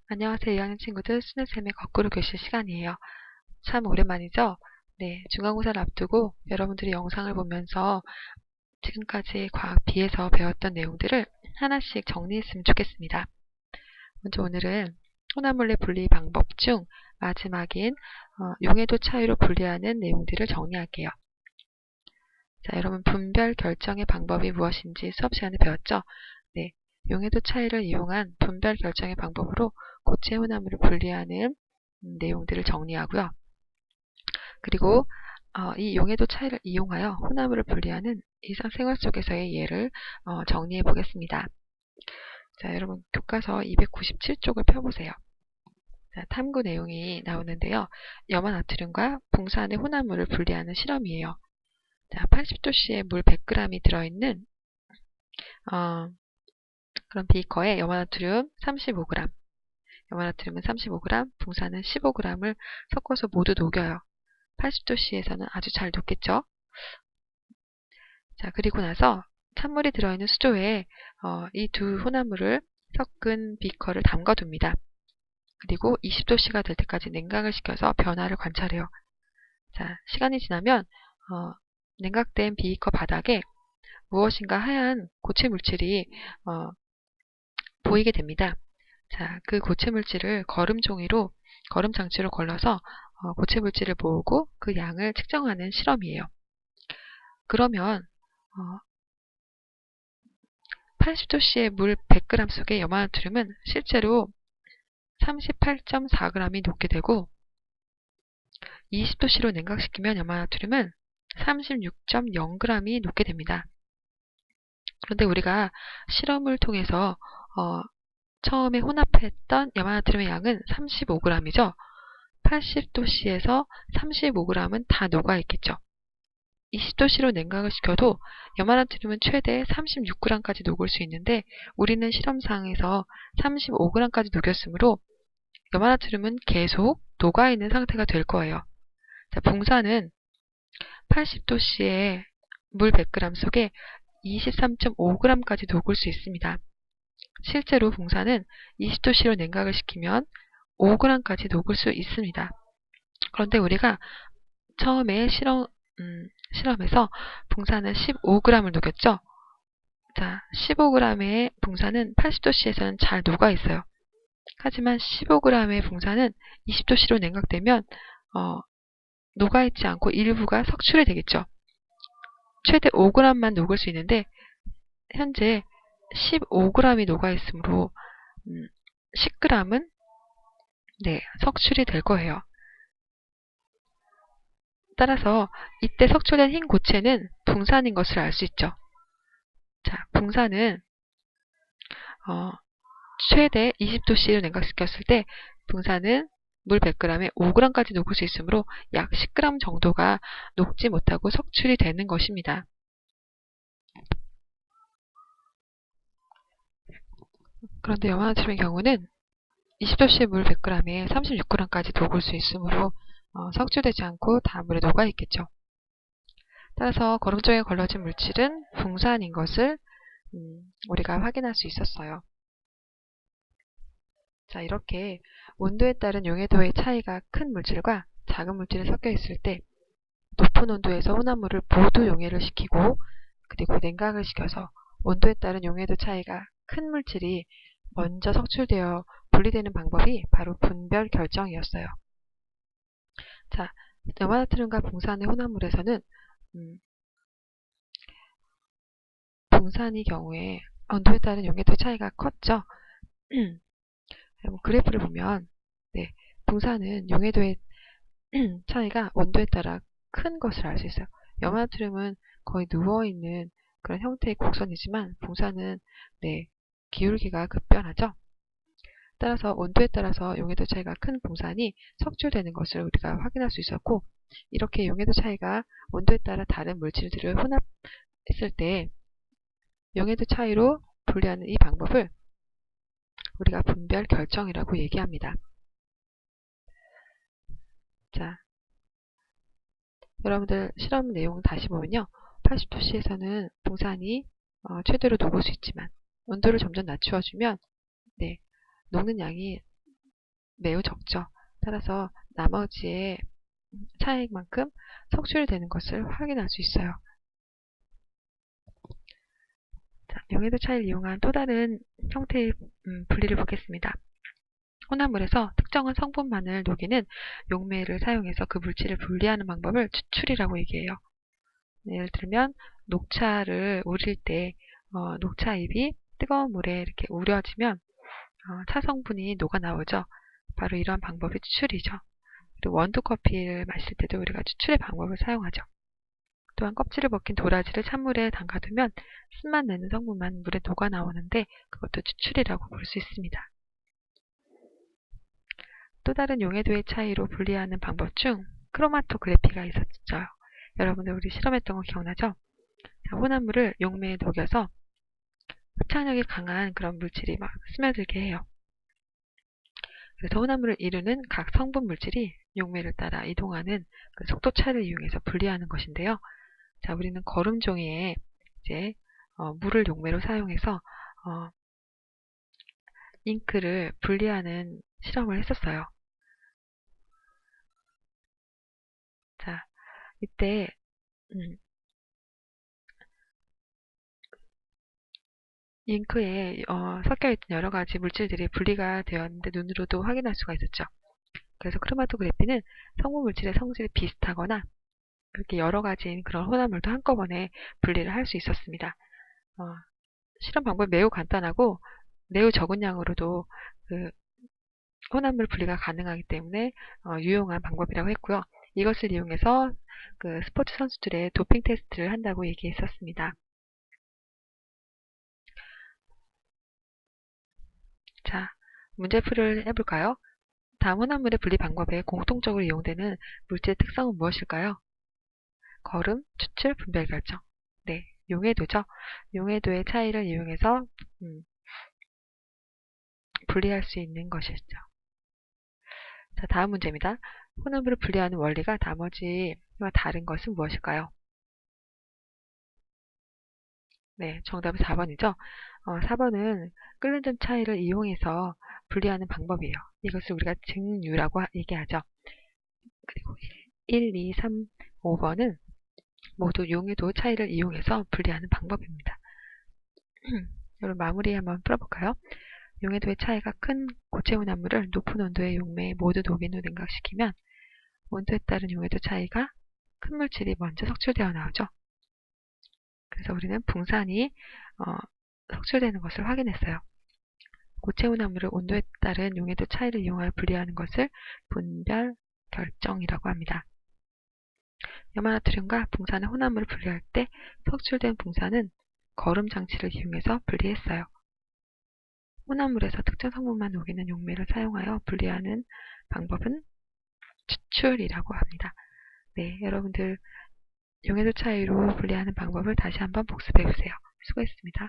안녕하세요. 2학년 친구들, 수능쌤의 거꾸로 교실 시간이에요. 참 오랜만이죠? 네, 중간고사를 앞두고 여러분들이 영상을 보면서 지금까지 과학 B에서 배웠던 내용들을 하나씩 정리했으면 좋겠습니다. 먼저 오늘은 혼합물의 분리 방법 중 마지막인 용해도 차이로 분리하는 내용들을 정리할게요. 자, 여러분 분별 결정의 방법이 무엇인지 수업 시간에 배웠죠? 네, 용해도 차이를 이용한 분별 결정의 방법으로 고체 혼합물을 분리하는 내용들을 정리하고요. 그리고 이 용해도 차이를 이용하여 혼합물을 분리하는 일상생활 속에서의 예를 정리해 보겠습니다. 자, 여러분 교과서 297쪽을 펴보세요. 자, 탐구 내용이 나오는데요. 염화나트륨과 붕산의 혼합물을 분리하는 실험이에요. 자, 80도씨의 물 100g이 들어있는 그런 비커에 염화나트륨 35g, 염화나트륨은 35g, 붕산은 15g을 섞어서 모두 녹여요. 80도씨에서는 아주 잘 녹겠죠? 자, 그리고 나서 찬물이 들어있는 수조에 이 두 혼합물을 섞은 비커를 담가둡니다. 그리고 20도씨가 될 때까지 냉각을 시켜서 변화를 관찰해요. 자, 시간이 지나면 냉각된 비커 바닥에 무엇인가 하얀 고체 물질이 보이게 됩니다. 자, 그 고체 물질을 거름 장치로 걸러서 고체 물질을 모으고 그 양을 측정하는 실험이에요. 그러면 80도씨의 물 100g 속의 염화나트륨은 실제로 38.4g이 녹게 되고 20도씨로 냉각시키면 염화나트륨은 36.0g이 녹게 됩니다. 그런데 우리가 실험을 통해서 처음에 혼합했던 염화나트륨의 양은 35g이죠. 80도씨에서 35g은 다 녹아있겠죠. 20도씨로 냉각을 시켜도 염화나트륨은 최대 36g까지 녹을 수 있는데 우리는 실험상에서 35g까지 녹였으므로 염화나트륨은 계속 녹아있는 상태가 될 거예요. 자, 붕산은 80도씨의 물 100g 속에 23.5g까지 녹을 수 있습니다. 실제로 붕산은 20도씨로 냉각을 시키면 5g까지 녹을 수 있습니다. 그런데 우리가 처음에 실험에서 붕산은 15g을 녹였죠. 자, 15g의 붕산은 80도씨에서는 잘 녹아 있어요. 하지만 15g의 붕산은 20도씨로 냉각되면 녹아 있지 않고 일부가 석출이 되겠죠. 최대 5g만 녹을 수 있는데 현재 15g이 녹아 있으므로 10g은 석출이 될 거예요. 따라서 이때 석출된 흰 고체는 붕산인 것을 알 수 있죠. 자, 붕산은 최대 20도씨를 냉각시켰을 때 붕산은 물 100g에 5g까지 녹을 수 있으므로 약 10g 정도가 녹지 못하고 석출이 되는 것입니다. 그런데 염화나트륨의 경우는 20도씨의 물 100g에 36g까지 녹을 수 있으므로 석출되지 않고 다 물에 녹아 있겠죠. 따라서 거름쪽에 걸러진 물질은 붕산인 것을 우리가 확인할 수 있었어요. 자, 이렇게 온도에 따른 용해도의 차이가 큰 물질과 작은 물질이 섞여 있을 때 높은 온도에서 혼합물을 모두 용해를 시키고 그리고 냉각을 시켜서 온도에 따른 용해도 차이가 큰 물질이 먼저 석출되어 분리되는 방법이 바로 분별 결정이었어요. 자, 염화나트륨과 붕산의 혼합물에서는 붕산의 경우에 온도에 따른 용해도 차이가 컸죠. 그래프를 보면 붕산은 용해도의 차이가 온도에 따라 큰 것을 알 수 있어요. 염화나트륨은 거의 누워있는 그런 형태의 곡선이지만 붕산은 기울기가 급변하죠. 따라서 온도에 따라서 용해도 차이가 큰 붕산이 석출되는 것을 우리가 확인할 수 있었고 이렇게 용해도 차이가 온도에 따라 다른 물질들을 혼합했을 때 용해도 차이로 분리하는 이 방법을 우리가 분별 결정이라고 얘기합니다. 자, 여러분들 실험 내용 다시 보면요. 80도씨에서는 붕산이 최대로 녹을 수 있지만 온도를 점점 낮추어주면 녹는 양이 매우 적죠. 따라서 나머지의 차액만큼 석출이 되는 것을 확인할 수 있어요. 자, 용해도 차이를 이용한 또 다른 형태의 분리를 보겠습니다. 혼합물에서 특정한 성분만을 녹이는 용매를 사용해서 그 물질을 분리하는 방법을 추출이라고 얘기해요. 예를 들면 녹차를 우릴 때 녹차잎이 뜨거운 물에 이렇게 우려지면 차 성분이 녹아 나오죠. 바로 이런 방법이 추출이죠. 그리고 원두커피를 마실 때도 우리가 추출의 방법을 사용하죠. 또한 껍질을 벗긴 도라지를 찬물에 담가두면 쓴맛 내는 성분만 물에 녹아 나오는데 그것도 추출이라고 볼 수 있습니다. 또 다른 용해도의 차이로 분리하는 방법 중 크로마토그래피가 있었죠. 여러분들 우리 실험했던 거 기억나죠? 자, 혼합물을 용매에 녹여서 흡착력이 강한 그런 물질이 막 스며들게 해요. 그래서 혼합물을 이루는 각 성분 물질이 용매를 따라 이동하는 그 속도 차를 이용해서 분리하는 것인데요. 자, 우리는 거름 종이에 이제 물을 용매로 사용해서 잉크를 분리하는 실험을 했었어요. 자, 이때 잉크에 섞여있던 여러 가지 물질들이 분리가 되었는데 눈으로도 확인할 수가 있었죠. 그래서 크로마토그래피는 성분 물질의 성질이 비슷하거나 이렇게 여러 가지인 그런 혼합물도 한꺼번에 분리를 할 수 있었습니다. 실험 방법이 매우 간단하고 매우 적은 양으로도 그 혼합물 분리가 가능하기 때문에 유용한 방법이라고 했고요. 이것을 이용해서 그 스포츠 선수들의 도핑 테스트를 한다고 얘기했었습니다. 자, 문제풀이를 해볼까요? 다음 혼합물의 분리 방법에 공통적으로 이용되는 물질의 특성은 무엇일까요? 거름, 추출, 분별 결정. 네, 용해도죠. 용해도의 차이를 이용해서 분리할 수 있는 것이죠. 자, 다음 문제입니다. 혼합물을 분리하는 원리가 나머지와 다른 것은 무엇일까요? 네, 정답은 4번이죠. 4번은 끓는 점 차이를 이용해서 분리하는 방법이에요. 이것을 우리가 증류라고 얘기하죠. 그리고 1, 2, 3, 5번은 모두 용해도 차이를 이용해서 분리하는 방법입니다. 여러분 마무리 한번 풀어볼까요? 용해도의 차이가 큰 고체 혼합물을 높은 온도의 용매에 모두 녹인 후 냉각시키면 온도에 따른 용해도 차이가 큰 물질이 먼저 석출되어 나오죠. 그래서 우리는 붕산이 석출되는 것을 확인했어요. 고체 혼합물을 온도에 따른 용해도 차이를 이용하여 분리하는 것을 분별 결정이라고 합니다. 염화나트륨과 붕산의 혼합물을 분리할 때 석출된 붕산은 거름 장치를 이용해서 분리했어요. 혼합물에서 특정 성분만 녹이는 용매를 사용하여 분리하는 방법은 추출이라고 합니다. 네, 여러분들 용해도 차이로 분리하는 방법을 다시 한번 복습해 보세요. 수고했습니다.